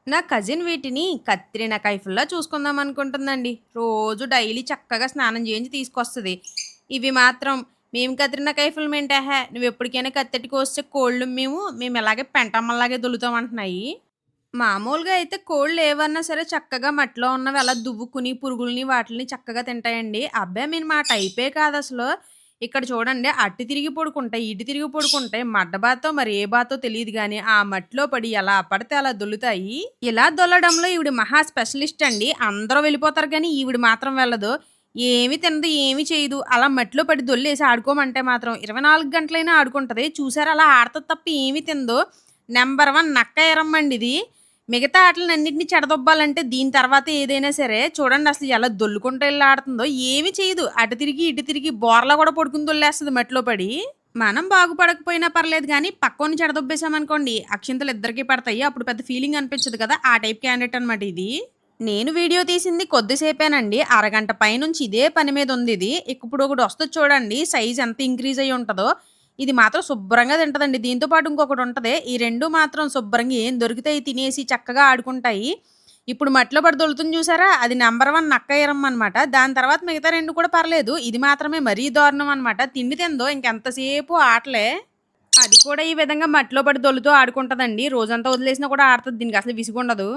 నా కజిన్ వీటిని కత్రినా కైఫుల్లా చూసుకుందాం అనుకుంటుందండి. రోజు డైలీ చక్కగా స్నానం చేయించి తీసుకొస్తది. ఇవి మాత్రం మేము కత్రినా కైఫులమేంటెహే! నువ్వెప్పటికైనా కత్తెట్టి కోస్తే కోళ్ళు మేము ఇలాగే పెంటమ్మల్లాగే దొర్లుతాం అంటున్నాయి. మామూలుగా అయితే కోళ్ళేవన్నా సరే చక్కగా మట్టిలో ఉన్నవి అలా దువ్వుకుని, పురుగులని వాటిలిని చక్కగా తింటాయండి. అబ్బే! మేము మా టైపే కాదసలు. ఇక్కడ చూడండి అటు తిరిగి పడుకుంటాయి, ఇటు తిరిగి పడుకుంటాయి. మడ్డ బాతో మరి ఏ బాతో తెలీదు గానీ, ఆ మట్టిలో పడి ఎలా పడితే అలా దొర్లుతాయి. ఇలా దొర్లడంలో ఈవిడ మహా స్పెషలిస్ట్ అండి. అందరూ వెళ్ళిపోతారు గానీ, ఈవిడ మాత్రం వెళ్ళదు. ఏమి తినదు, ఏమి చేయదు. అలా మట్టిలో పడి దొర్లేసి ఆడుకోమంటే మాత్రం 24 గంటలైనా ఆడుకుంటది. చూసారా అలా ఆడతది తప్ప ఏమి తినదు. నంబర్ 1 నక్క ఎరమ్మండిది. మిగతా ఆటలనన్నిటిని చెడదొబ్బాలంటే దీని తర్వాతే ఏదైనా సరే. చూడండి అసలు ఎలా దొర్లుకుంటూ ఎళ్లి ఆడుతుందో. ఏమి చేయదు. అటు తిరిగి, ఇటు తిరిగి బోర్లా గూడా పడుకొని దొర్లేస్తది మట్టిలో పడి. మనం బాగుపడకపోయినా పర్లేదు గానీ, పక్కోడిని చెడదొబ్బేసామనుకోండి, అక్షింతలు ఇద్దరికీ పడతాయి. అప్పుడు పెద్ద ఫీలింగ్ అనిపించదు కదా! ఆ టైప్ క్యాండిడేట్ అనమాట ఇది. నేను వీడియో తీసింది కొద్దిసేపేనండి. అరగంట పైనుంచి ఇదే పని మీద ఉందిది. ఇప్పుడు ఒకటొస్తది చూడండి. సైజ్ ఎంత ఇంక్రీజ్ అయ్యి ఉంటదో. ఇది మాత్రం శుభ్రంగా తింటదండి. దీంతో పాటు ఇంకొకటుంటది. ఈ 2 మాత్రం శుభ్రంగా ఏం దొరికితే అయి తినేసి చక్కగా ఆడుకుంటాయి. ఇప్పుడు మట్టిలో పడి దొర్లుతుంది చూసారా? అది నంబర్ 1 నక్క ఈరమ్మనమాట. దాని తర్వాత మిగతా 2 కూడా పర్లేదు. ఇది మాత్రమే మరీ దారుణం అనమాట. తిండి తినదు. ఇంకెంతసేపు ఆటలే. అది కూడా ఈ విధంగా మట్టిలో పడి దొర్లుతూ ఆడుకుంటదండి. రోజంతా వదిలేసినా కూడా ఆడతది. దీనికసలు విసుగుండదు.